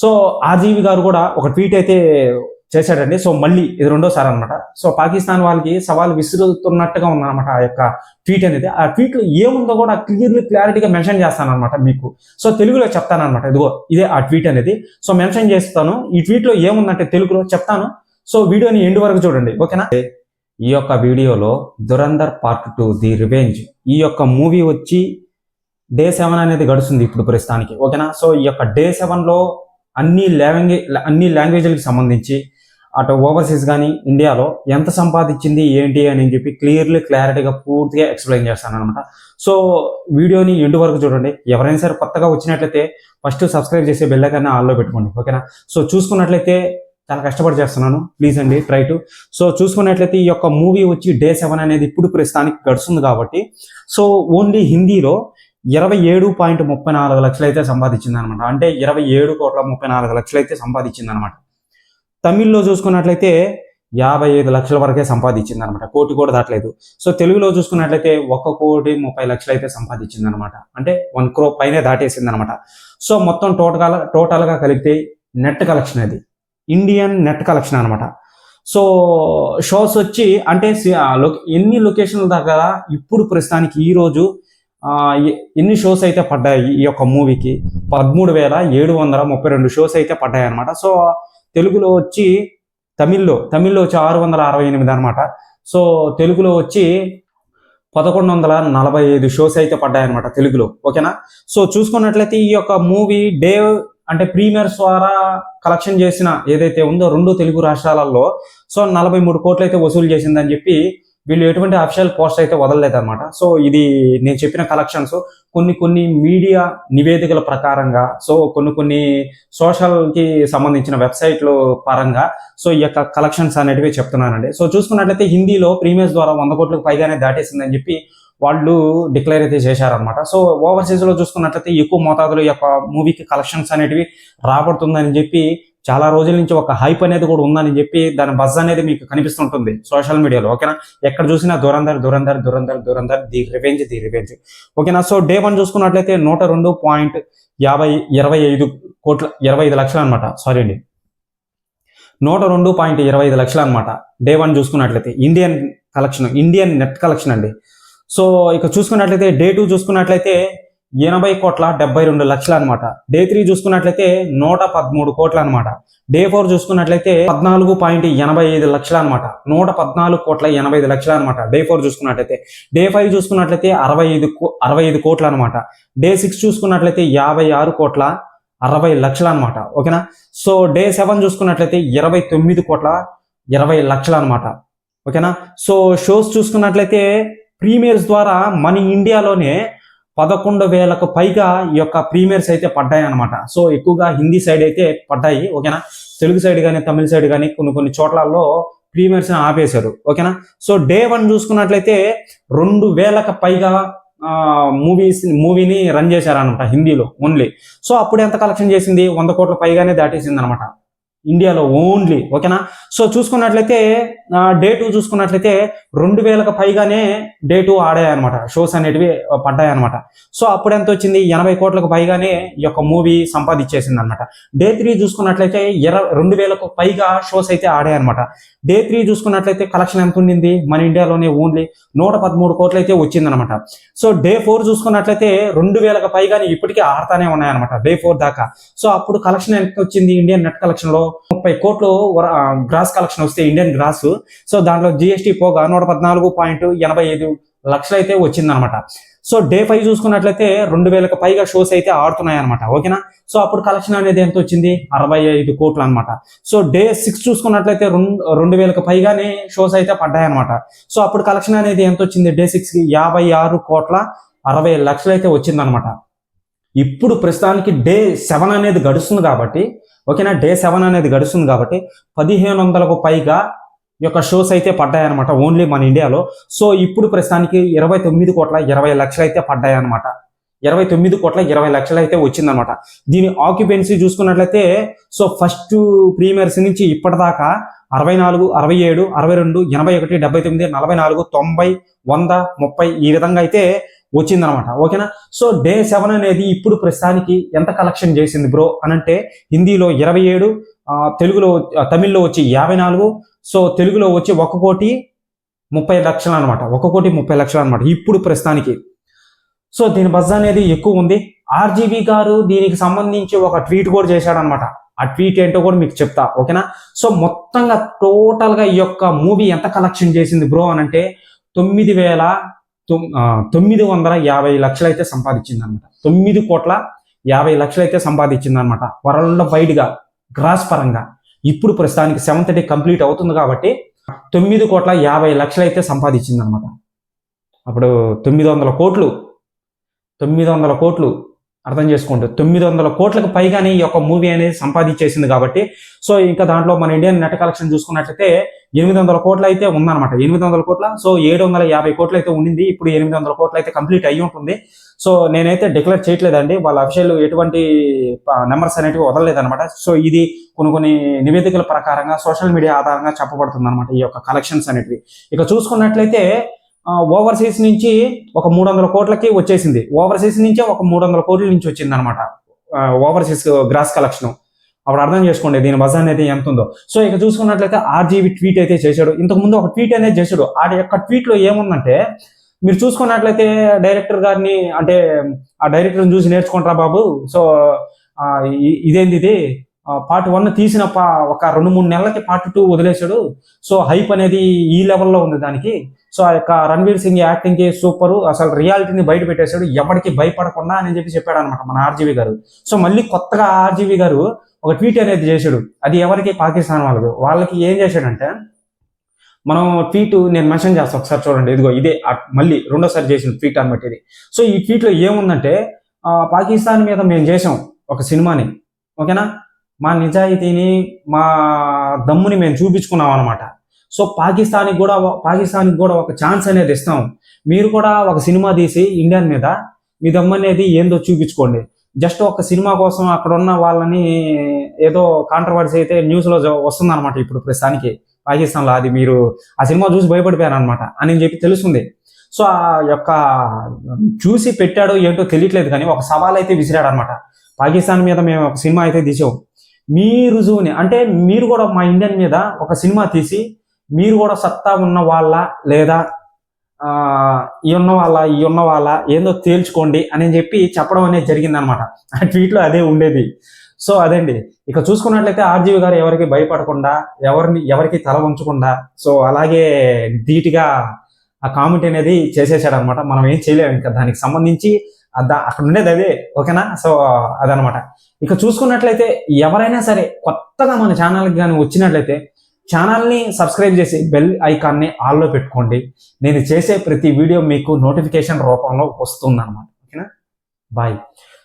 So RGV గారు కూడా ఒక ట్వీట్ అయితే చేశాడండి. సో మళ్ళీ ఇది రెండోసారి అనమాట. సో పాకిస్తాన్ వాళ్ళకి సవాల్ విసురుతున్నట్టుగా ఉందన్నమాట ఆ యొక్క ట్వీట్ అనేది. ఆ ట్వీట్ లో ఏముందో కూడా క్లారిటీగా మెన్షన్ చేస్తాను అనమాట మీకు. సో తెలుగులో చెప్తాను అనమాట. ఇదిగో ఇదే ఆ ట్వీట్ అనేది. సో మెన్షన్ చేస్తాను. ఈ ట్వీట్ లో ఏముందంటే తెలుగులో చెప్తాను. సో వీడియోని ఎండ్ వరకు చూడండి, ఓకేనా. ఈ యొక్క వీడియోలో దురంధర్ పార్ట్ 2 ది రివెంజ్, ఈ యొక్క మూవీ వచ్చి డే 7 అనేది గడుస్తుంది ఇప్పుడు ప్రస్తుతానికి, ఓకేనా. సో ఈ యొక్క డే 7లో అన్ని లాంగ్వేజ్లకు సంబంధించి అటు ఓవర్సీస్ కానీ ఇండియాలో ఎంత సంపాదించింది ఏంటి అని చెప్పి క్లారిటీగా పూర్తిగా ఎక్స్ప్లెయిన్ చేస్తాను అనమాట. సో వీడియోని ఎండ్ వరకు చూడండి. ఎవరైనా సరే కొత్తగా వచ్చినట్లయితే ఫస్ట్ సబ్స్క్రైబ్ చేసే బెల్ ఐకాన్ ఆన్లో పెట్టుకోండి, ఓకేనా. సో చూసుకున్నట్లయితే చాలా కష్టపడి చేస్తున్నాను, ప్లీజ్ అండి ట్రై టు. సో చూసుకున్నట్లయితే ఈ యొక్క మూవీ వచ్చి డే 7 అనేది ఇప్పుడు ప్రస్తుతానికి గడుస్తుంది కాబట్టి సో ఓన్లీ హిందీలో 27.34 లక్షలు అయితే సంపాదించింది అనమాట. అంటే 27.34 లక్షలు అయితే సంపాదించింది అనమాట. తమిళ్లో చూసుకున్నట్లయితే 55 లక్షల వరకే సంపాదించింది అనమాట. కోటి కూడా దాటలేదు. సో తెలుగులో చూసుకున్నట్లయితే 1,30,00,000 అయితే సంపాదించింది అనమాట. అంటే 1 crore పైనే దాటేసింది అనమాట. సో మొత్తం టోటల్గా కలిగితే నెట్ కలెక్షన్ అది ఇండియన్ నెట్ కలెక్షన్ అనమాట. సో షోస్ వచ్చి అంటే ఎన్ని లొకేషన్ల దాకా ఇప్పుడు ప్రస్తుతానికి ఈ రోజు ఎన్ని షోస్ అయితే పడ్డాయి ఈ యొక్క మూవీకి 13,732 షోస్ అయితే పడ్డాయి అనమాట. సో తెలుగులో వచ్చి తమిళ్లో వచ్చి 668 అనమాట. సో తెలుగులో వచ్చి 1,145 షోస్ అయితే పడ్డాయన్నమాట తెలుగులో, ఓకేనా. సో చూసుకున్నట్లయితే ఈ యొక్క మూవీ డే అంటే ప్రీమియర్స్ ద్వారా కలెక్షన్ చేసిన ఏదైతే ఉందో 2 తెలుగు రాష్ట్రాలలో సో 43 కోట్లు అయితే వసూలు చేసిందని చెప్పి వీళ్ళు ఎటువంటి అఫిషియల్ పోస్ట్ అయితే వదలలేదన్నమాట. సో ఇది నేను చెప్పిన కలెక్షన్స్ కొన్ని మీడియా నివేదికల ప్రకారంగా, సో కొన్ని సోషల్కి సంబంధించిన వెబ్సైట్లు పరంగా సో ఈ యొక్క కలెక్షన్స్ అనేటివి చెప్తున్నానండి. సో చూసుకున్నట్లయితే హిందీలో ప్రీమియర్స్ ద్వారా 100 కోట్లకు పైగానే దాటేసిందని చెప్పి వాళ్ళు డిక్లేర్ అయితే చేశారనమాట. సో ఓవర్సీస్ లో చూసుకున్నట్లయితే ఎక్కువ మోతాదులో ఈ యొక్క మూవీకి కలెక్షన్స్ అనేటివి రాబడుతుందని చెప్పి చాలా రోజుల నుంచి ఒక హైప్ అనేది కూడా ఉందని చెప్పి దాని బజ్ అనేది మీకు కనిపిస్తుంటుంది సోషల్ మీడియాలో, ఓకేనా. ఎక్కడ చూసినా దురంధర్ ది రివెంజ్, ఓకేనా. సో డే 1 చూసుకున్నట్లయితే 102.25 లక్షలు అనమాట. సారీ అండి, 102.25 లక్షలు అనమాట డే 1 చూసుకున్నట్లయితే ఇండియన్ నెట్ కలెక్షన్ అండి. సో ఇక చూసుకున్నట్లయితే డే 2 చూసుకున్నట్లయితే 80.72 లక్షలు అనమాట. డే 3 చూసుకున్నట్లయితే 113 కోట్లు అనమాట. డే 4 చూసుకున్నట్లయితే 14.85 లక్షలు అనమాట. 114.85 లక్షలు అనమాట డే 4 చూసుకున్నట్లయితే. డే 5 చూసుకున్నట్లయితే 65 కోట్లు అనమాట. డే 6 చూసుకున్నట్లయితే 56.60 లక్షలు అనమాట, ఓకేనా. సో డే 7 చూసుకున్నట్లయితే 29.20 లక్షలు అనమాట, ఓకేనా. సో షోస్ చూసుకున్నట్లయితే ప్రీమియర్స్ ద్వారా మన ఇండియాలోనే 11,000కు పైగా ఈ యొక్క ప్రీమియర్స్ అయితే పడ్డాయి అనమాట. సో ఎక్కువగా హిందీ సైడ్ అయితే పడ్డాయి, ఓకేనా. తెలుగు సైడ్ కానీ తమిళ సైడ్ కానీ కొన్ని చోట్లలో ప్రీమియర్స్ ఆపేశారు, ఓకేనా. సో డే 1 చూసుకున్నట్లయితే 2,000కు పైగా మూవీని రన్ చేశారనమాట హిందీలో ఓన్లీ. సో అప్పుడు ఎంత కలెక్షన్ చేసింది? 100 కోట్ల పైగానే దాటేసింది అనమాట ఇండియాలో ఓన్లీ, ఓకేనా. సో చూసుకున్నట్లయితే డే 2 చూసుకున్నట్లయితే 2,000కు పైగానే డే 2 ఆడాయి అనమాట, షోస్ అనేటివి పడ్డాయి అనమాట. సో అప్పుడు ఎంత వచ్చింది? 80 కోట్లకు పైగానే ఈ యొక్క మూవీ సంపాదించేసింది అనమాట. డే 3 చూసుకున్నట్లయితే 2,000కు పైగా షోస్ అయితే ఆడాయి అనమాట. డే 3 చూసుకున్నట్లయితే కలెక్షన్ ఎంత ఉండింది మన ఇండియాలోనే? ఓన్లీ 113 కోట్లు అయితే వచ్చిందనమాట. సో డే 4 చూసుకున్నట్లయితే 2,000కు పైగానే ఇప్పటికీ ఆడుతానే ఉన్నాయన్నమాట డే 4 దాకా. సో అప్పుడు కలెక్షన్ ఎంత వచ్చింది? ఇండియన్ నెట్ కలెక్షన్ లో 30 కోట్లు గ్రాస్ కలెక్షన్ వస్తే ఇండియన్ గ్రాస్, సో దాంట్లో జిఎస్టీ పోగా 114.85 లక్షలు అయితే వచ్చిందనమాట. సో డే 5 చూసుకున్నట్లయితే 2,000కు పైగా షోస్ అయితే ఆడుతున్నాయి అనమాట, ఓకేనా. సో అప్పుడు కలెక్షన్ అనేది ఎంత వచ్చింది? 65 కోట్లు అనమాట. సో డే 6 చూసుకున్నట్లయితే 2,000కు పైగానే షోస్ అయితే పడ్డాయి అనమాట. సో అప్పుడు కలెక్షన్ అనేది ఎంత వచ్చింది? డే 6కి 56.60 లక్షలు అయితే వచ్చిందనమాట. ఇప్పుడు ప్రస్తుతానికి డే 7 అనేది గడుస్తుంది కాబట్టి, ఓకేనా, డే 7 అనేది గడుస్తుంది కాబట్టి 1,500కు పైగా ఈ యొక్క షోస్ అయితే పడ్డాయన్నమాట ఓన్లీ మన ఇండియాలో. సో ఇప్పుడు ప్రస్తుతానికి 29.20 లక్షలు అయితే పడ్డాయన్నమాట. 29.20 లక్షలు అయితే వచ్చిందనమాట. దీని ఆక్యుపెన్సీ చూసుకున్నట్లయితే సో ఫస్ట్ ప్రీమియర్స్ నుంచి ఇప్పటిదాకా 64, 67, 62, 81, 79, 44, 90, 100, 30 ఈ విధంగా అయితే వచ్చిందనమాట. ఓకేనా. సో డే 7 అనేది ఇప్పుడు ప్రస్తుతానికి ఎంత కలెక్షన్ చేసింది బ్రో అనంటే, హిందీలో 27, తెలుగులో తమిళ్లో వచ్చి 54, సో తెలుగులో వచ్చి 1,30,00,000 అనమాట. 1,30,00,000 అనమాట ఇప్పుడు ప్రస్తుతానికి. సో దీని బజ్ అనేది ఎక్కువ ఉంది. ఆర్జీవి గారు దీనికి సంబంధించి ఒక ట్వీట్ కూడా చేశాడనమాట. ఆ ట్వీట్ ఏంటో కూడా మీకు చెప్తా. ఓకేనా. సో మొత్తంగా టోటల్గా ఈ యొక్క మూవీ ఎంత కలెక్షన్ చేసింది బ్రో అనంటే 9,950,00,000 అయితే సంపాదించింది అనమాట. 9,50,00,000 అయితే సంపాదించింది అనమాట. వరల్డ్ వైడ్ గా గ్రాస్ పరంగా ఇప్పుడు ప్రస్తుతానికి 7th డే కంప్లీట్ అవుతుంది కాబట్టి 9,50,00,000 అయితే సంపాదించింది అనమాట. అప్పుడు 900 కోట్లు అర్థం చేసుకోండి. 900 కోట్లకు పైగానే ఈ యొక్క మూవీ అనేది సంపాదించేసింది కాబట్టి, సో ఇంకా దాంట్లో మన ఇండియన్ నెట్ కలెక్షన్ చూసుకున్నట్లయితే 800 కోట్లు అయితే ఉందన్నమాట. 800 కోట్ల, సో 750 కోట్లు అయితే ఉండింది. ఇప్పుడు 800 కోట్లు అయితే కంప్లీట్ అయ్యి ఉంటుంది. సో నేనైతే డిక్లేర్ చేయట్లేదండి, వాళ్ళ అఫీషియల్ ఎటువంటి నెంబర్స్ అనేటివి వదలలేదన్నమాట. సో ఇది కొన్ని నివేదికల ప్రకారంగా సోషల్ మీడియా ఆధారంగా చెప్పబడుతుంది అనమాట ఈ యొక్క కలెక్షన్స్ అనేటివి. ఇక చూసుకున్నట్లయితే ఓవర్సీస్ నుంచి ఒక 300 కోట్లకి వచ్చేసింది. ఓవర్సీస్ నుంచే ఒక 300 కోట్ల నుంచి వచ్చింది అనమాట ఓవర్సీస్ గ్రాస్ కలెక్షన్. అప్పుడు అర్థం చేసుకోండి దీని బజ్ అనేది ఎంత ఉందో. సో ఇక చూసుకున్నట్లయితే ఆర్జీవి ట్వీట్ అయితే చేశాడు. ఇంతకు ముందు ఒక ట్వీట్ అనేది చేశాడు. ఆ యొక్క ట్వీట్ లో ఏముందంటే, మీరు చూసుకున్నట్లయితే డైరెక్టర్ గారిని, అంటే ఆ డైరెక్టర్ని చూసి నేర్చుకుంటారా బాబు, సో ఇదేంది ఇది పార్ట్ 1 తీసిన ఒక 2-3 నెలలకి పార్ట్ 2 వదిలేశాడు. సో హైప్ అనేది ఈ లెవెల్లో ఉంది దానికి. సో ఆ యొక్క రణ్వీర్ సింగ్ యాక్టింగ్ కి సూపర్, అసలు రియాలిటీని బయట పెట్టేశాడు ఎవరికి భయపడకుండా అని చెప్పాడు అనమాట మన ఆర్జీవి గారు. సో మళ్ళీ కొత్తగా ఆర్జీవి గారు ఒక ట్వీట్ అనేది చేశాడు. అది ఎవరికి, పాకిస్తాన్ వాళ్ళకి ఏం చేశాడంటే, మనం ట్వీట్ నేను మెన్షన్ చేస్తాను ఒకసారి చూడండి. ఇదిగో ఇదే మళ్ళీ రెండోసారి చేసిన ట్వీట్ అనమాట ఇది. సో ఈ ట్వీట్ లో ఏముందంటే, పాకిస్తాన్ మీద మేము చేసాం ఒక సినిమాని, ఓకేనా, మా నిజాయితీని మా దమ్ముని మేము చూపించుకున్నాం అనమాట. సో పాకిస్తాన్కి కూడా ఒక ఛాన్స్ అనేది ఇస్తాం. మీరు కూడా ఒక సినిమా తీసి ఇండియన్ మీద మీ దమ్ము అనేది ఏందో చూపించుకోండి. జస్ట్ ఒక సినిమా కోసం అక్కడ ఉన్న వాళ్ళని ఏదో కాంట్రవర్సీ అయితే న్యూస్లో వస్తుంది అనమాట ఇప్పుడు ప్రస్తుతానికి పాకిస్తాన్లో. అది మీరు ఆ సినిమా చూసి భయపడిపోయారు అనమాట అని చెప్పి తెలుస్తుంది. సో ఆ యొక్క చూసి పెట్టాడో ఏంటో తెలియట్లేదు, కానీ ఒక సవాల్ అయితే విసిరాడు అనమాట. పాకిస్తాన్ మీద మేము ఒక సినిమా అయితే తీసాం, మీ రుజువుని, అంటే మీరు కూడా మా ఇండియన్ మీద ఒక సినిమా తీసి మీరు కూడా సత్తా ఉన్న వాళ్ళ లేదా ఈ ఉన్న వాళ్ళ ఏందో తేల్చుకోండి అని చెప్పి చెప్పడం అనేది జరిగిందనమాట. ఆ ట్వీట్లో అదే ఉండేది. సో అదండి. ఇక చూసుకున్నట్లయితే ఆర్జీవి గారు ఎవరికి భయపడకుండా, ఎవరికి తల ఉంచకుండా, సో అలాగే ధీటుగా ఆ కామెంట్ అనేది చేసేసాడు అనమాట. మనం ఏం చేయలేము ఇంకా దానికి సంబంధించి, అక్కడ ఉండేది అదే. ఓకేనా. సో అదనమాట. ఇక చూసుకున్నట్లయితే ఎవరైనా సరే కొత్తగా మన ఛానల్కి కానీ వచ్చినట్లయితే ఛానల్ని సబ్స్క్రైబ్ చేసి బెల్ ఐకాన్ని ఆల్లో పెట్టుకోండి. నేను చేసే ప్రతి వీడియో మీకు నోటిఫికేషన్ రూపంలో వస్తుంది అనమాట. ఓకేనా. బాయ్.